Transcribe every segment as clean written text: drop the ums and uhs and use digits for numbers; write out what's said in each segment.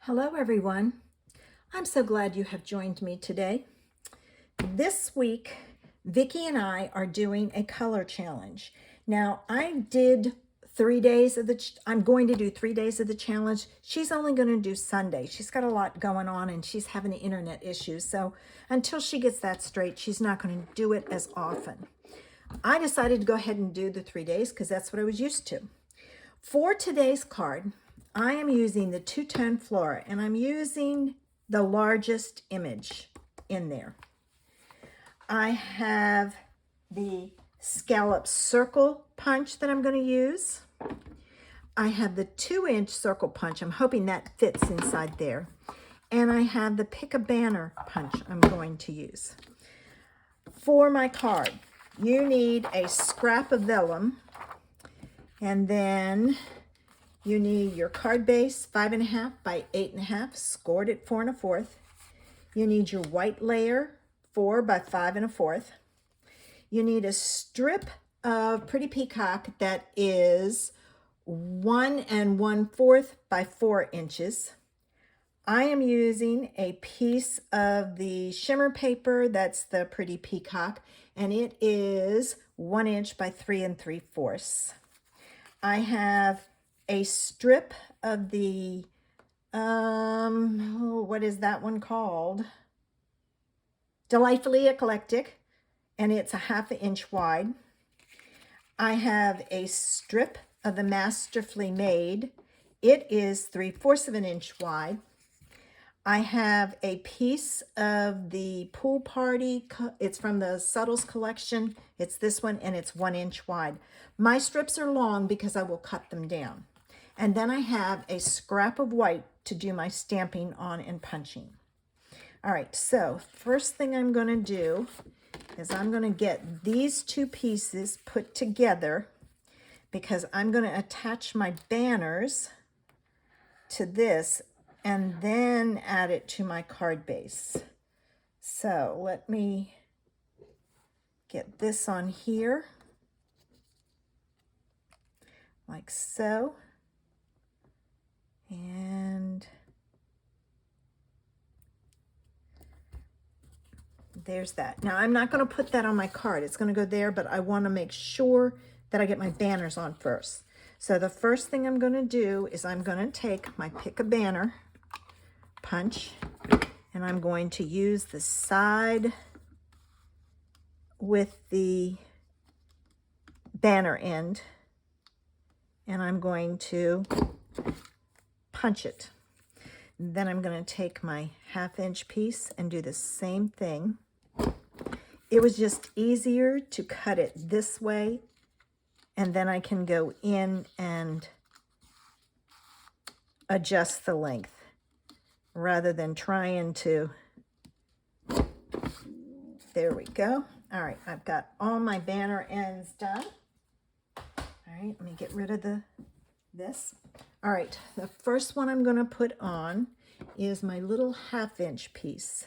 Hello everyone. I'm so glad you have joined me today. This week, Vicki and I are doing a color challenge. Now, I'm going to do 3 days of the challenge. She's only going to do Sunday. She's got a lot going on and she's having internet issues. So until she gets that straight, she's not going to do it as often. I decided to go ahead and do the 3 days because that's what I was used to. For today's card, I am using the two-tone Flora, and I'm using the largest image in there. I have the scallop circle punch that I'm going to use. I have the 2-inch circle punch. I'm hoping that fits inside there. And I have the pick a banner punch I'm going to use. For my card, you need a scrap of vellum, and then you need your card base, 5.5 by 8.5, scored at 4 1/4. You need your white layer, 4 by 5 1/4. You need a strip of Pretty Peacock that is 1 1/4 by 4 inches. I am using a piece of the shimmer paper that's the Pretty Peacock, and it is 1 inch by 3 3/4. I have a strip of the, what is that one called? Delightfully Eclectic, and it's a 1/2 inch wide. I have a strip of the Masterfully Made. It is 3/4 of an inch wide. I have a piece of the Pool Party. It's from the Subtles collection. It's this one, and it's 1 inch wide. My strips are long because I will cut them down. And then I have a scrap of white to do my stamping on and punching. All right, so first thing I'm going to do is I'm going to get these two pieces put together because I'm going to attach my banners to this and then add it to my card base. So let me get this on here, like so. And there's that. Now I'm not going to put that on my card. It's going to go there, but I want to make sure that I get my banners on first. So the first thing I'm going to do is I'm going to take my pick a banner punch, and I'm going to use the side with the banner end, and I'm going to punch it. Then I'm going to take my 1/2 inch piece and do the same thing. It was just easier to cut it this way, and then I can go in and adjust the length rather than trying to. There we go. All right, I've got all my banner ends done. All right, let me get rid of this. All right, the first one I'm going to put on is my little 1/2 inch piece.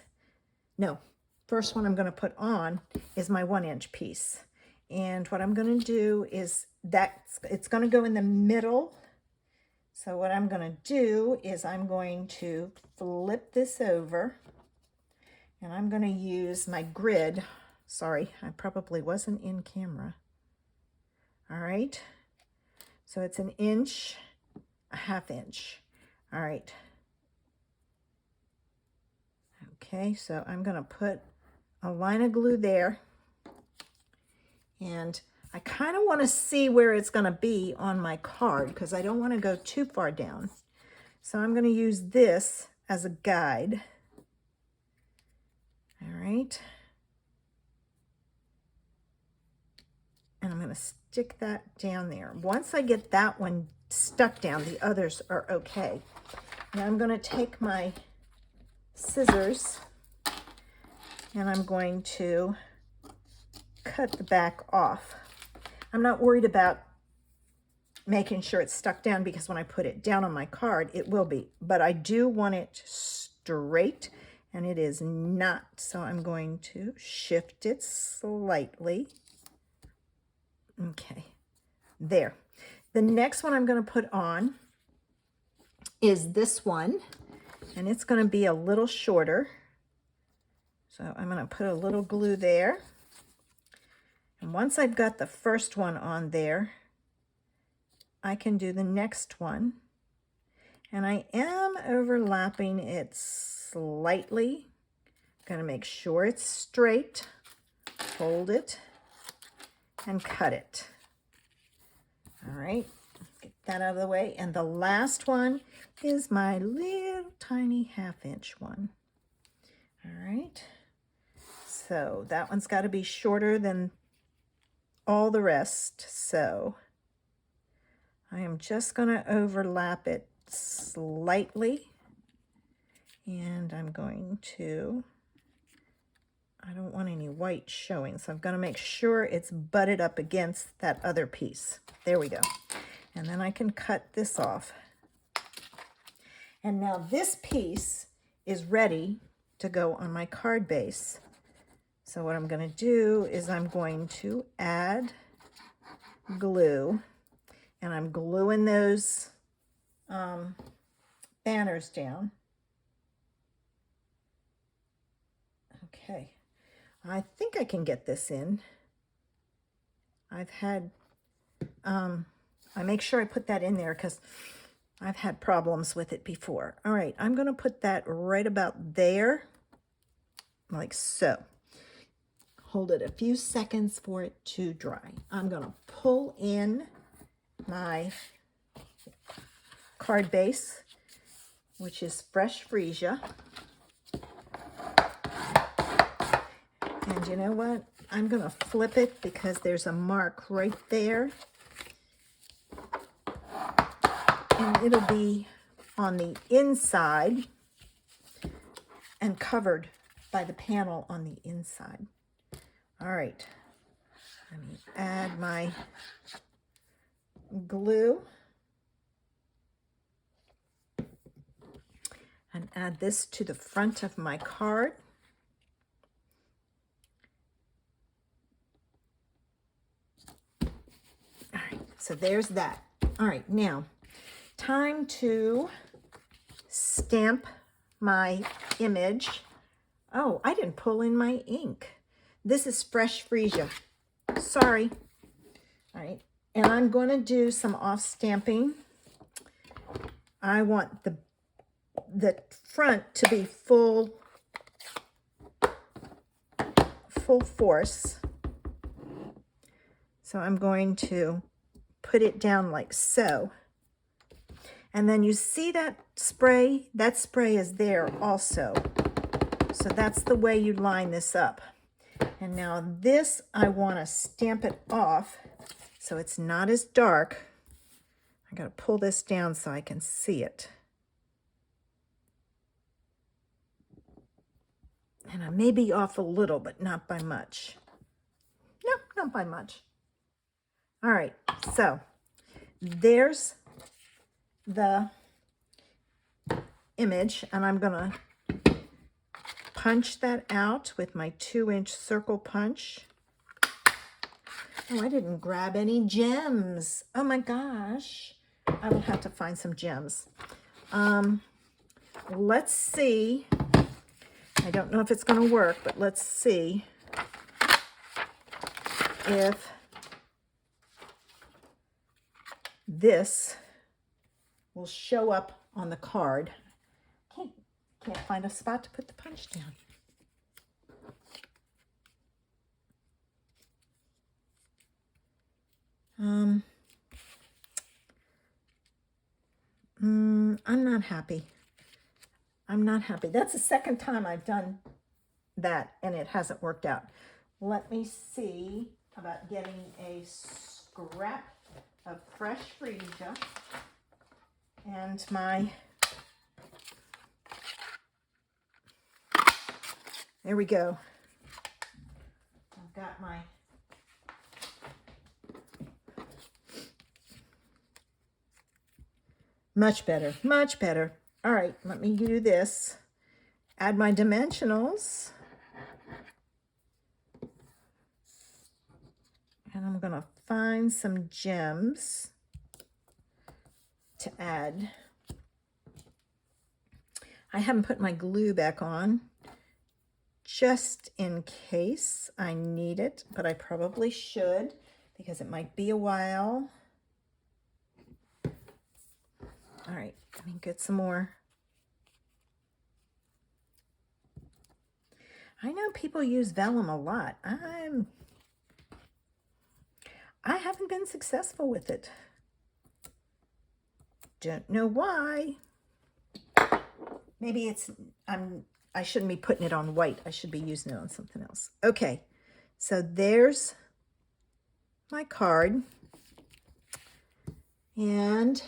No, first one I'm going to put on is my 1 inch piece. And what I'm going to do is it's going to go in the middle. So what I'm going to do is I'm going to flip this over, and I'm going to use my grid. Sorry, I probably wasn't in camera. All right, so it's 1 inch, a 1/2 inch. All right. Okay, so I'm going to put a line of glue there, and I kind of want to see where it's going to be on my card because I don't want to go too far down. So I'm going to use this as a guide. All right. And I'm going to stick that down there. Once I get that one stuck down, the others are okay. Now I'm going to take my scissors and I'm going to cut the back off. I'm not worried about making sure it's stuck down because when I put it down on my card, it will be. But I do want it straight, and it is not. So I'm going to shift it slightly. Okay, there. The next one I'm going to put on is this one. and it's going to be a little shorter. So I'm going to put a little glue there. And once I've got the first one on there, I can do the next one. And I am overlapping it slightly. Going to make sure it's straight. Fold it and cut it. All right, get that out of the way. And the last one is my little tiny 1/2 inch one. All right, so that one's got to be shorter than all the rest. So I am just going to overlap it slightly. And I'm going to, I don't want any white showing, so I'm going to make sure it's butted up against that other piece. There we go. And then I can cut this off. And now this piece is ready to go on my card base. So what I'm going to do is I'm going to add glue, and I'm gluing those banners down. Okay, I think I can get this in. I've had, I make sure I put that in there because I've had problems with it before. All right, I'm going to put that right about there, like so. Hold it a few seconds for it to dry. I'm going to pull in my card base, which is fresh freesia. And you know what? I'm going to flip it because there's a mark right there. And it'll be on the inside and covered by the panel on the inside. All right. Let me add my glue. And add this to the front of my card. All right, so there's that. All right, now time to stamp my image. Oh, I didn't pull in my ink. This is fresh freesia. Sorry. All right, and I'm going to do some off stamping. I want the front to be full force. So I'm going to put it down like so. And then you see that spray? That spray is there also. So that's the way you line this up. And now this, I want to stamp it off so it's not as dark. I got to pull this down so I can see it. And I may be off a little, but not by much. No, not by much. All right, so there's the image, and I'm gonna punch that out with my 2-inch circle punch. Oh, I didn't grab any gems. Oh my gosh. I will have to find some gems. Let's see. I don't know if it's going to work, but let's see if this will show up on the card. Can't find a spot to put the punch down. I'm not happy. I'm not happy. That's the second time I've done that and it hasn't worked out. Let me see about getting a scrap of fresh freesia and my, there we go. I've got my much better, much better. All right, let me do this. Add my dimensionals. And I'm gonna find some gems to add. I haven't put my glue back on just in case I need it, but I probably should because it might be a while. All right, let me get some more. I know people use vellum a lot. I haven't been successful with it. Don't know why. Maybe it's, I shouldn't be putting it on white. I should be using it on something else. Okay, so there's my card. And,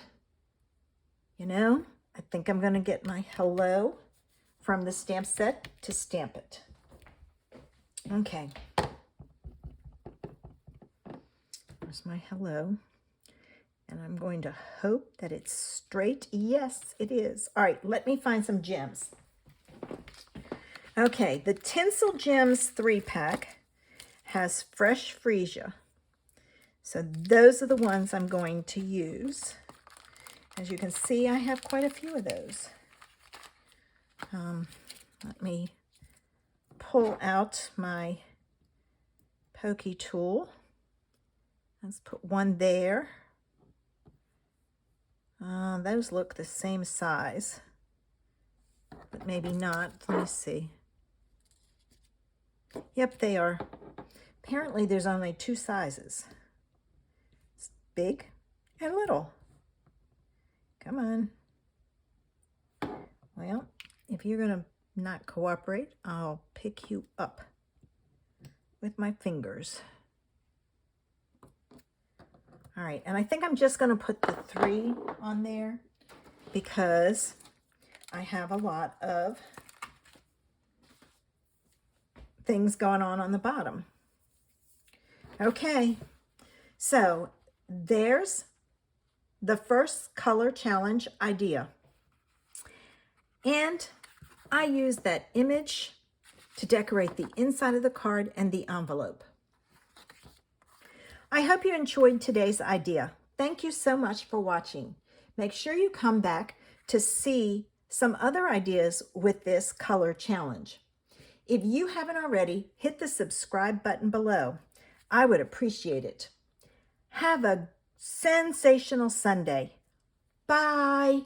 you know, I think I'm going to get my hello from the stamp set to stamp it. Okay. There's my hello. And I'm going to hope that it's straight. Yes, it is. All right, let me find some gems. Okay, the Tinsel Gems 3-pack has fresh freesia. So those are the ones I'm going to use. As you can see, I have quite a few of those. Let me pull out my pokey tool. Let's put one there. Those look the same size, but maybe not. Let me see. Yep, they are. Apparently there's only 2 sizes. It's big and little. Come on. Well, if you're going to not cooperate, I'll pick you up with my fingers. All right, and I think I'm just going to put the 3 on there because I have a lot of things going on the bottom. Okay, so there's the first color challenge idea. And I used that image to decorate the inside of the card and the envelope. I hope you enjoyed today's idea. Thank you so much for watching. Make sure you come back to see some other ideas with this color challenge. If you haven't already, hit the subscribe button below. I would appreciate it. Have a sensational Sunday. Bye.